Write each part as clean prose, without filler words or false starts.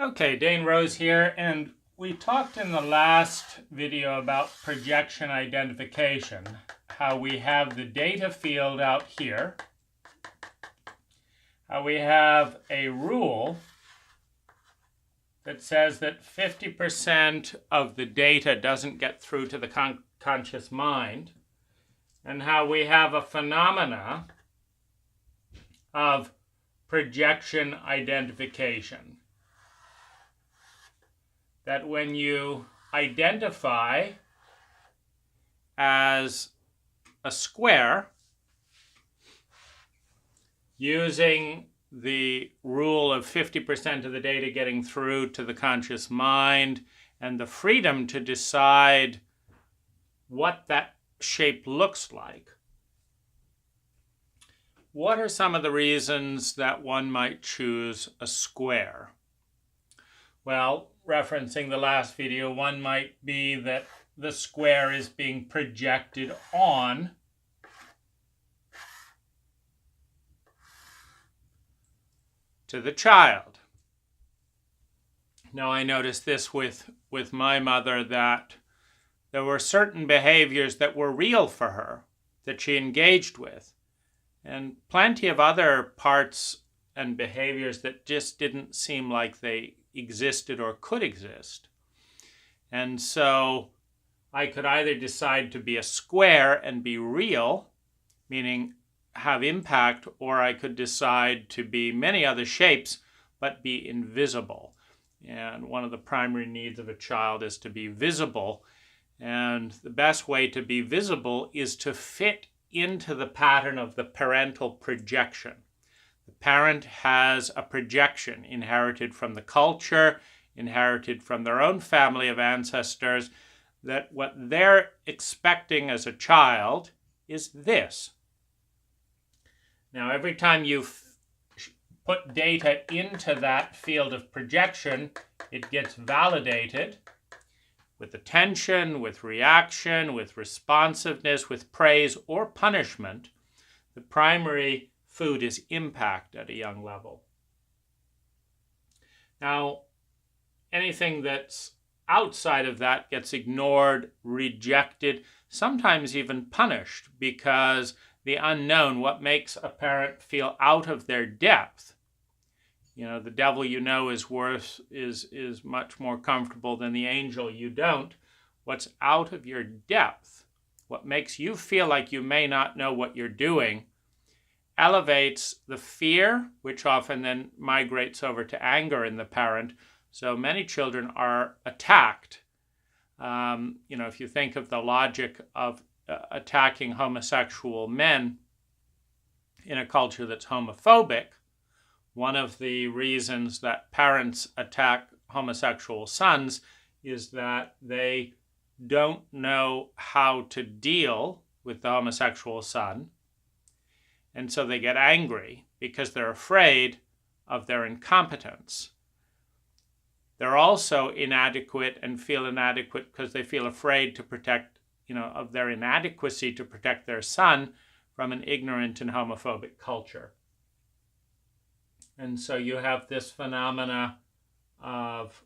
Okay, Dane Rose here, and we talked in the last video about projection identification, how we have the data field out here, how we have a rule that says that 50% of the data doesn't get through to the conscious mind, and how we have a phenomena of projection identification. That when you identify as a square using the rule of 50% of the data getting through to the conscious mind and the freedom to decide what that shape looks like, what are some of the reasons that one might choose a square? Well, referencing the last video, one might be that the square is being projected on to the child. Now, I noticed this with my mother, that there were certain behaviors that were real for her, that she engaged with, and plenty of other parts and behaviors that just didn't seem like they existed or could exist. And so I could either decide to be a square and be real, meaning have impact, or I could decide to be many other shapes but be invisible. And one of the primary needs of a child is to be visible, and the best way to be visible is to fit into the pattern of the parental projection. The parent has a projection inherited from the culture, inherited from their own family of ancestors, that what they're expecting as a child is this. Now, every time you put data into that field of projection, it gets validated with attention, with reaction, with responsiveness, with praise or punishment. The primary food is impact at a young level. Now, anything that's outside of that gets ignored, rejected, sometimes even punished, because the unknown, what makes a parent feel out of their depth, the devil you know is worse, is much more comfortable than the angel you don't. What's out of your depth, what makes you feel like you may not know what you're doing, elevates the fear, which often then migrates over to anger in the parent. So many children are attacked. If you think of the logic of attacking homosexual men in a culture that's homophobic, one of the reasons that parents attack homosexual sons is that they don't know how to deal with the homosexual son. And so they get angry because they're afraid of their incompetence. They're also inadequate and feel inadequate because they feel afraid to protect, of their inadequacy to protect their son from an ignorant and homophobic culture. And so you have this phenomena of,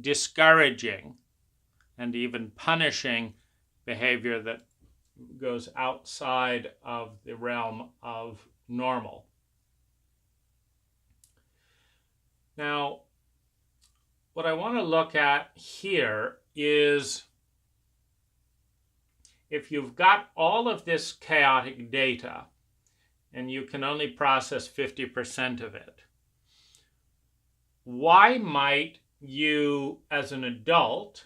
discouraging and even punishing behavior that goes outside of the realm of normal. Now, what I want to look at here is if you've got all of this chaotic data and you can only process 50% of it, why might you, as an adult,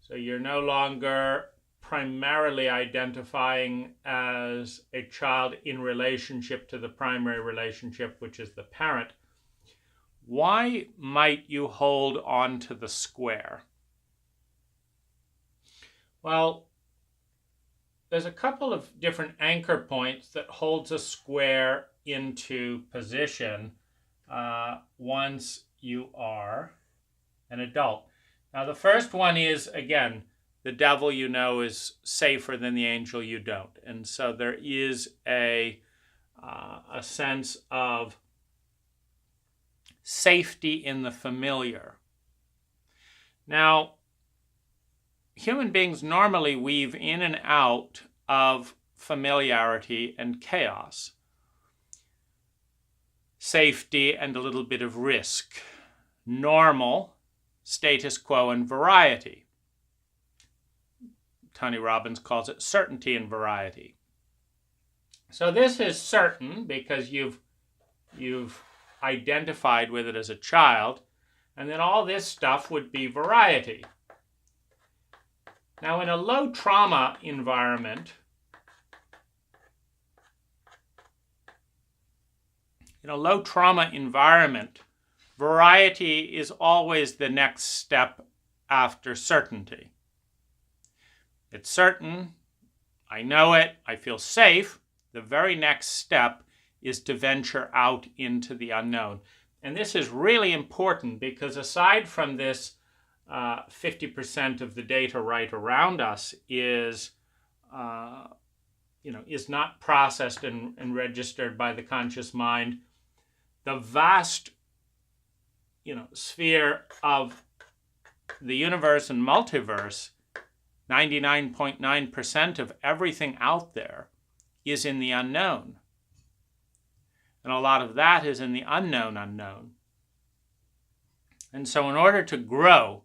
so you're no longer primarily identifying as a child in relationship to the primary relationship, which is the parent, why might you hold on to the square? Well, there's a couple of different anchor points that holds a square into position once you are an adult. Now, the first one is, again, the devil you know is safer than the angel you don't. And so there is a sense of safety in the familiar. Now, human beings normally weave in and out of familiarity and chaos, safety and a little bit of risk, normal, status quo, and variety. Tony Robbins calls it certainty and variety. So this is certain because you've identified with it as a child, and then all this stuff would be variety. Now, in a low trauma environment, variety is always the next step after certainty. It's certain, I know it, I feel safe. The very next step is to venture out into the unknown. And this is really important because aside from this 50% of the data right around us is not processed and registered by the conscious mind, the vast sphere of the universe and multiverse, 99.9% of everything out there is in the unknown. And a lot of that is in the unknown. And so in order to grow,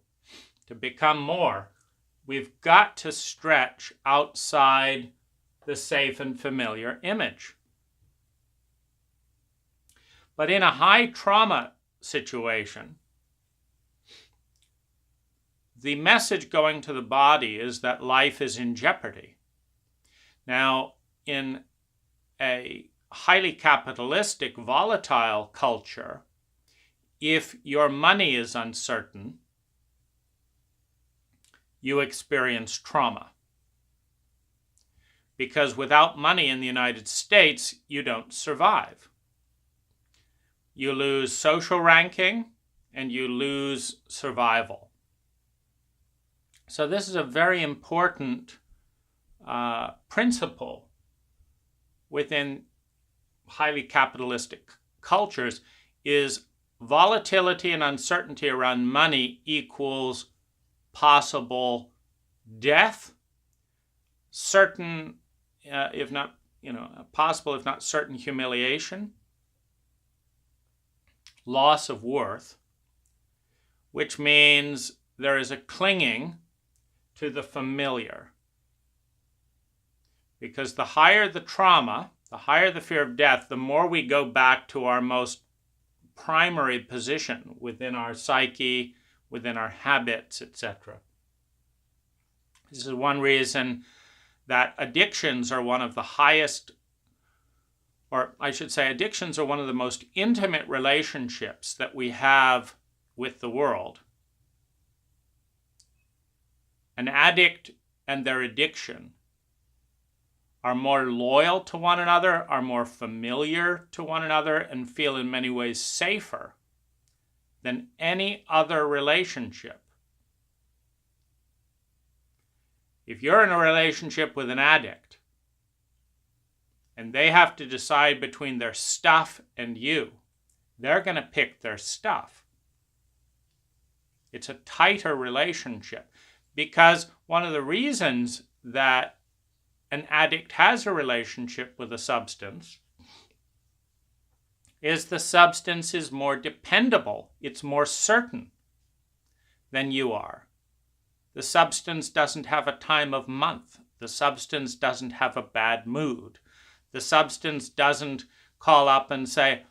to become more, we've got to stretch outside the safe and familiar image. But in a high trauma situation, the message going to the body is that life is in jeopardy. Now, in a highly capitalistic, volatile culture, if your money is uncertain, you experience trauma. Because without money in the United States, you don't survive. You lose social ranking and you lose survival. So this is a very important principle within highly capitalistic cultures, is volatility and uncertainty around money equals possible death, certain, if not, possible, if not certain humiliation, loss of worth, which means there is a clinging to the familiar. Because the higher the trauma, the higher the fear of death, the more we go back to our most primary position within our psyche, within our habits, etc. This is one reason that addictions are one of the highest, or I should say addictions are one of the most intimate relationships that we have with the world. An addict and their addiction are more loyal to one another, are more familiar to one another, and feel in many ways safer than any other relationship. If you're in a relationship with an addict and they have to decide between their stuff and you, they're going to pick their stuff. It's a tighter relationship because one of the reasons that an addict has a relationship with a substance is the substance is more dependable. It's more certain than you are. The substance doesn't have a time of month. The substance doesn't have a bad mood. The substance doesn't call up and say,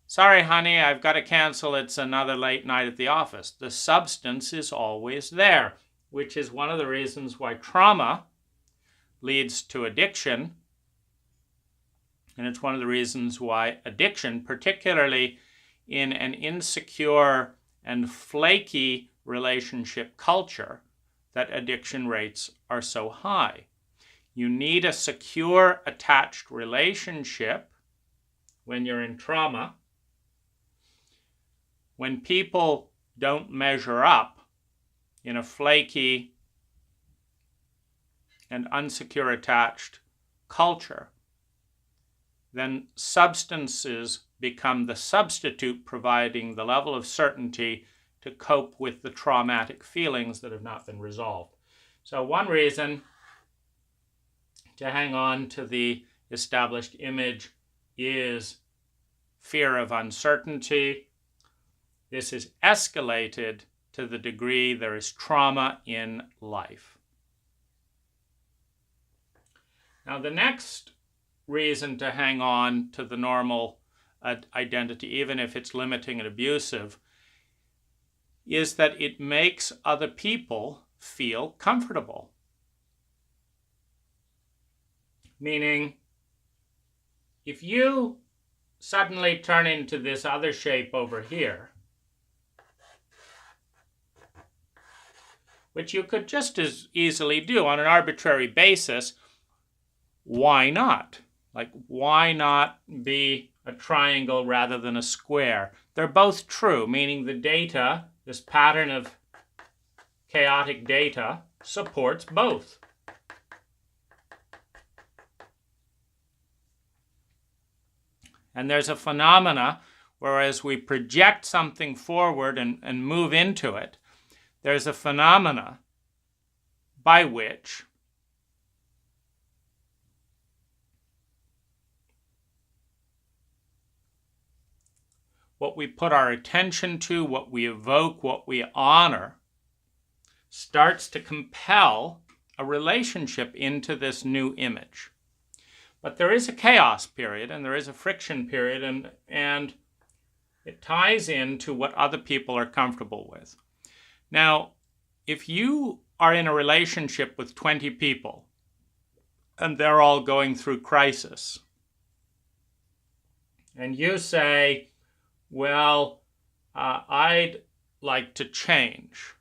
sorry, honey, I've got to cancel. It's another late night at the office. The substance is always there, which is one of the reasons why trauma leads to addiction. And it's one of the reasons why addiction, particularly in an insecure and flaky relationship culture, that addiction rates are so high. You need a secure, attached relationship when you're in trauma. When people don't measure up in a flaky and unsecure attached culture, then substances become the substitute providing the level of certainty to cope with the traumatic feelings that have not been resolved. So one reason to hang on to the established image is fear of uncertainty. This is escalated to the degree there is trauma in life. Now, the next reason to hang on to the normal identity, even if it's limiting and abusive, is that it makes other people feel comfortable. Meaning, if you suddenly turn into this other shape over here, which you could just as easily do on an arbitrary basis, why not? Like, why not be a triangle rather than a square? They're both true, meaning the data, this pattern of chaotic data, supports both. And there's a phenomena where as we project something forward and move into it, there's a phenomena by which what we put our attention to, what we evoke, what we honor, starts to compel a relationship into this new image. But there is a chaos period and there is a friction period, and it ties into what other people are comfortable with. Now, if you are in a relationship with 20 people and they're all going through crisis, and you say, well, I'd like to change.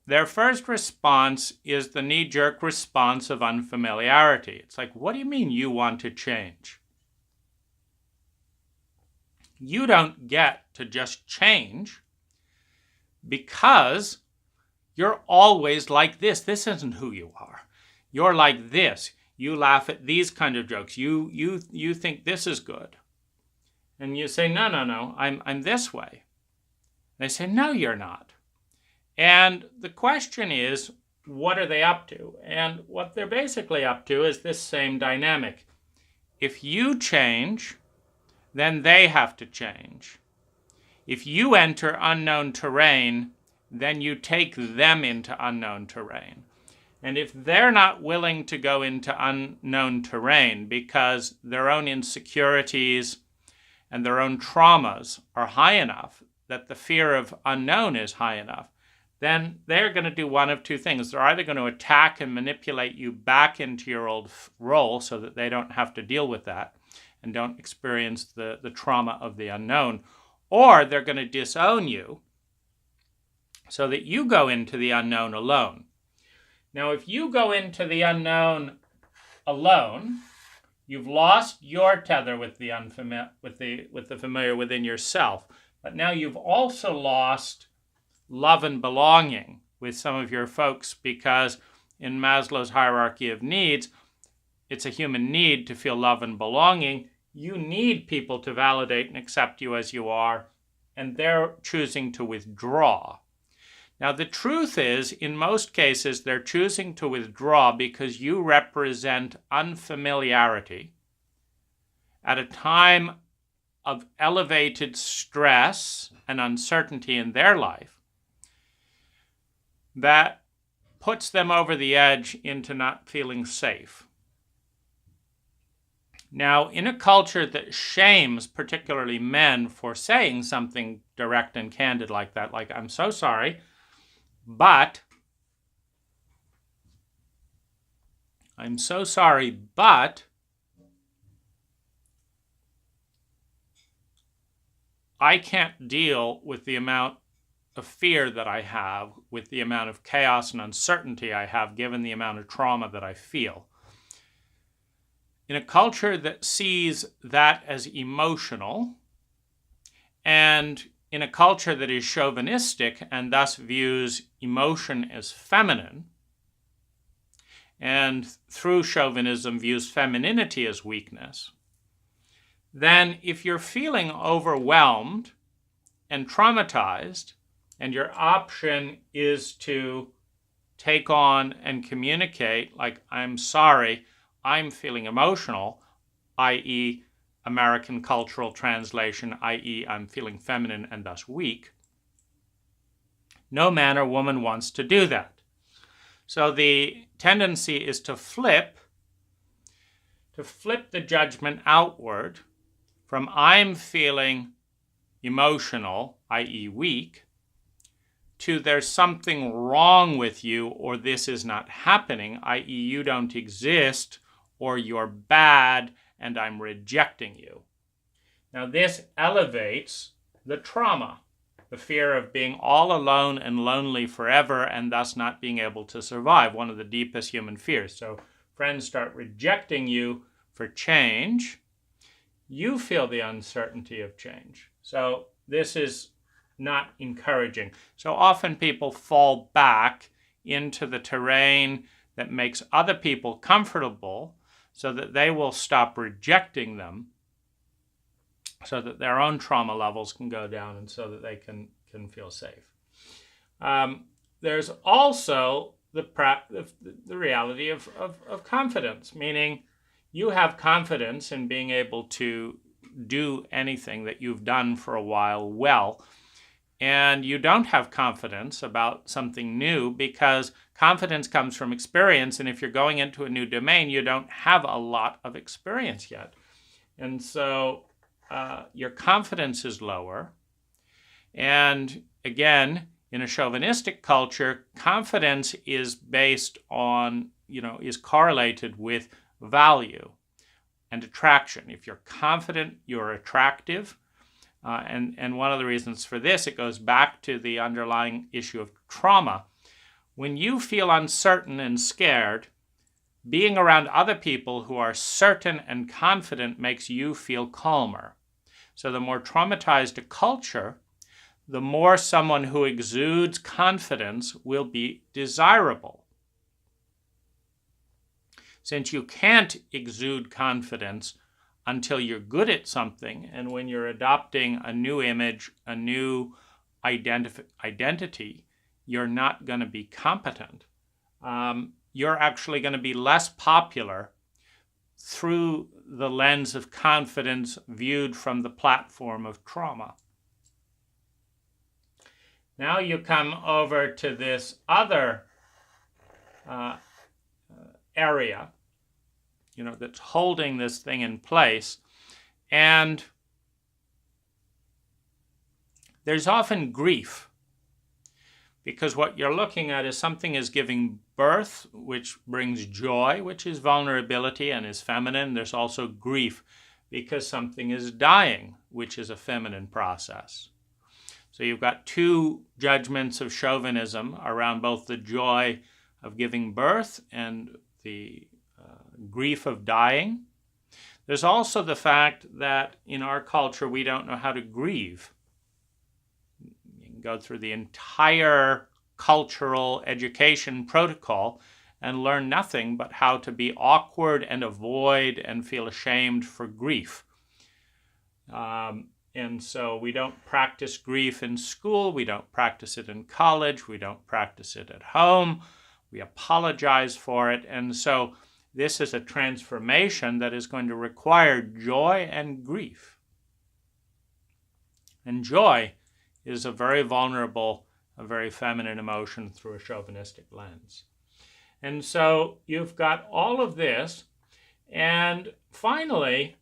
Their first response is the knee-jerk response of unfamiliarity. It's like, what do you mean you want to change? You don't get to just change because you're always like this. This isn't who you are. You're like this. You laugh at these kind of jokes. You think this is good. And you say, no, I'm this way. They say, no, you're not. And the question is, what are they up to? And what they're basically up to is this same dynamic. If you change, then they have to change. If you enter unknown terrain, then you take them into unknown terrain. And if they're not willing to go into unknown terrain because their own insecurities and their own traumas are high enough, that the fear of unknown is high enough, then they're going to do one of two things. They're either going to attack and manipulate you back into your old role so that they don't have to deal with that and don't experience the trauma of the unknown, or they're going to disown you so that you go into the unknown alone. Now, if you go into the unknown alone, you've lost your tether with the unfamiliar, with the familiar within yourself. But now you've also lost love and belonging with some of your folks, because in Maslow's hierarchy of needs, it's a human need to feel love and belonging. You need people to validate and accept you as you are, and they're choosing to withdraw. Now, the truth is, in most cases, they're choosing to withdraw because you represent unfamiliarity at a time of elevated stress and uncertainty in their life that puts them over the edge into not feeling safe. Now, in a culture that shames particularly men for saying something direct and candid like that, like, I'm so sorry, but I can't deal with the amount of fear that I have, with the amount of chaos and uncertainty I have, given the amount of trauma that I feel. In a culture that sees that as emotional, and in a culture that is chauvinistic and thus views emotion as feminine, and through chauvinism views femininity as weakness, then if you're feeling overwhelmed and traumatized, and your option is to take on and communicate, like, I'm sorry, I'm feeling emotional, i.e., American cultural translation, i.e., I'm feeling feminine and thus weak, no man or woman wants to do that. So the tendency is to flip the judgment outward from I'm feeling emotional, i.e. weak, to there's something wrong with you, or this is not happening, i.e. you don't exist, or you're bad and I'm rejecting you. Now this elevates the trauma, the fear of being all alone and lonely forever and thus not being able to survive, one of the deepest human fears. So friends start rejecting you for change. You feel the uncertainty of change. So this is not encouraging. So often people fall back into the terrain that makes other people comfortable so that they will stop rejecting them, so that their own trauma levels can go down and so that they can feel safe. There's also the reality of confidence, meaning you have confidence in being able to do anything that you've done for a while well, and you don't have confidence about something new because confidence comes from experience, and if you're going into a new domain, you don't have a lot of experience yet. And so your confidence is lower. And again, in a chauvinistic culture, confidence is based on, is correlated with value and attraction. If you're confident, you're attractive. And one of the reasons for this, it goes back to the underlying issue of trauma. When you feel uncertain and scared, being around other people who are certain and confident makes you feel calmer. So the more traumatized a culture, the more someone who exudes confidence will be desirable. Since you can't exude confidence until you're good at something, and when you're adopting a new image, a new identity, you're not going to be competent. You're actually going to be less popular through the lens of confidence viewed from the platform of trauma. Now you come over to this other area, that's holding this thing in place. And there's often grief, because what you're looking at is something is giving birth, which brings joy, which is vulnerability and is feminine. There's also grief, because something is dying, which is a feminine process. So you've got two judgments of chauvinism around both the joy of giving birth and the grief of dying. There's also the fact that in our culture, we don't know how to grieve. You can go through the entire cultural education protocol and learn nothing but how to be awkward and avoid and feel ashamed for grief. And so we don't practice grief in school, we don't practice it in college, we don't practice it at home, we apologize for it. And so this is a transformation that is going to require joy and grief. And joy is a very vulnerable, a very feminine emotion through a chauvinistic lens. And so you've got all of this, and finally,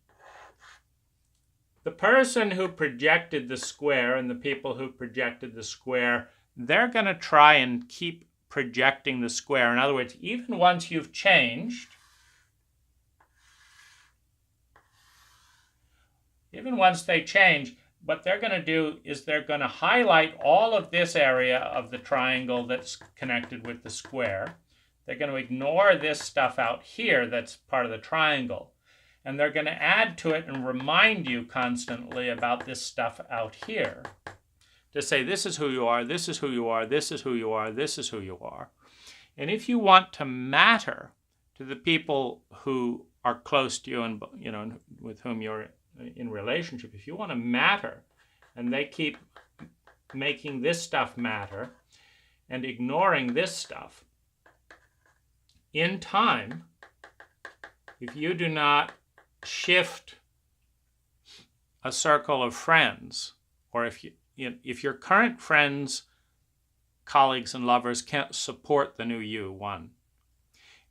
the person who projected the square and the people who projected the square, they're going to try and keep projecting the square. In other words, even once you've changed, even once they change, what they're going to do is they're going to highlight all of this area of the triangle that's connected with the square. They're going to ignore this stuff out here that's part of the triangle. And they're going to add to it and remind you constantly about this stuff out here. To say, this is who you are, this is who you are, this is who you are, this is who you are. And if you want to matter to the people who are close to you and with whom you're in relationship, if you want to matter, and they keep making this stuff matter and ignoring this stuff, in time, if you do not shift a circle of friends, or if your current friends, colleagues, and lovers can't support the new you, one,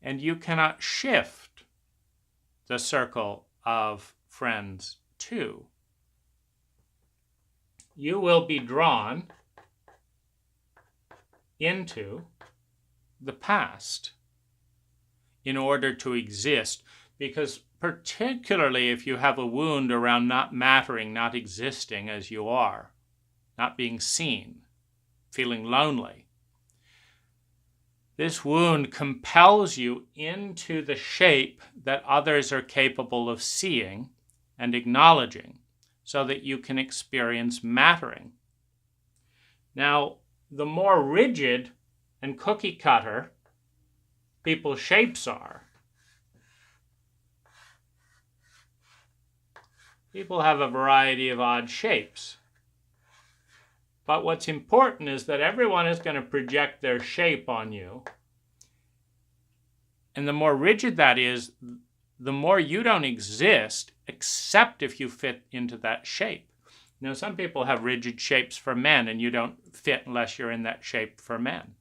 and you cannot shift the circle of friends, two, you will be drawn into the past in order to exist. Because particularly if you have a wound around not mattering, not existing as you are, not being seen, feeling lonely, this wound compels you into the shape that others are capable of seeing and acknowledging so that you can experience mattering. Now, the more rigid and cookie cutter people's shapes are, people have a variety of odd shapes. But what's important is that everyone is going to project their shape on you. And the more rigid that is, the more you don't exist, except if you fit into that shape. Now, some people have rigid shapes for men, and you don't fit unless you're in that shape for men.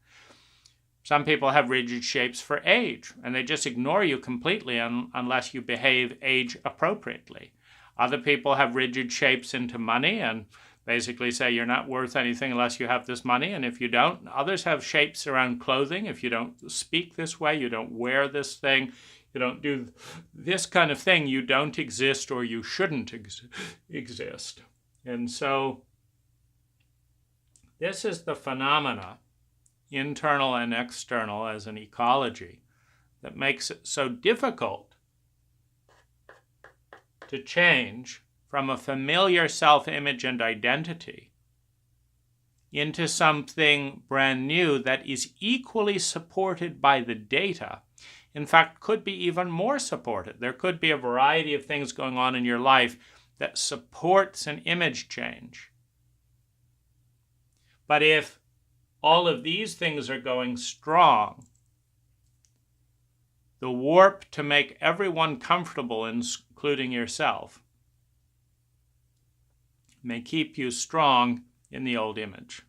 Some people have rigid shapes for age, and they just ignore you completely unless you behave age appropriately. Other people have rigid shapes into money and basically say you're not worth anything unless you have this money, and if you don't. Others have shapes around clothing. If you don't speak this way, you don't wear this thing, you don't do this kind of thing, you don't exist, or you shouldn't exist. And so this is the phenomena, internal and external as an ecology, that makes it so difficult to change from a familiar self-image and identity into something brand new that is equally supported by the data. In fact, could be even more supported. There could be a variety of things going on in your life that supports an image change. But if all of these things are going strong, the warp to make everyone comfortable, including yourself, may keep you strong in the old image.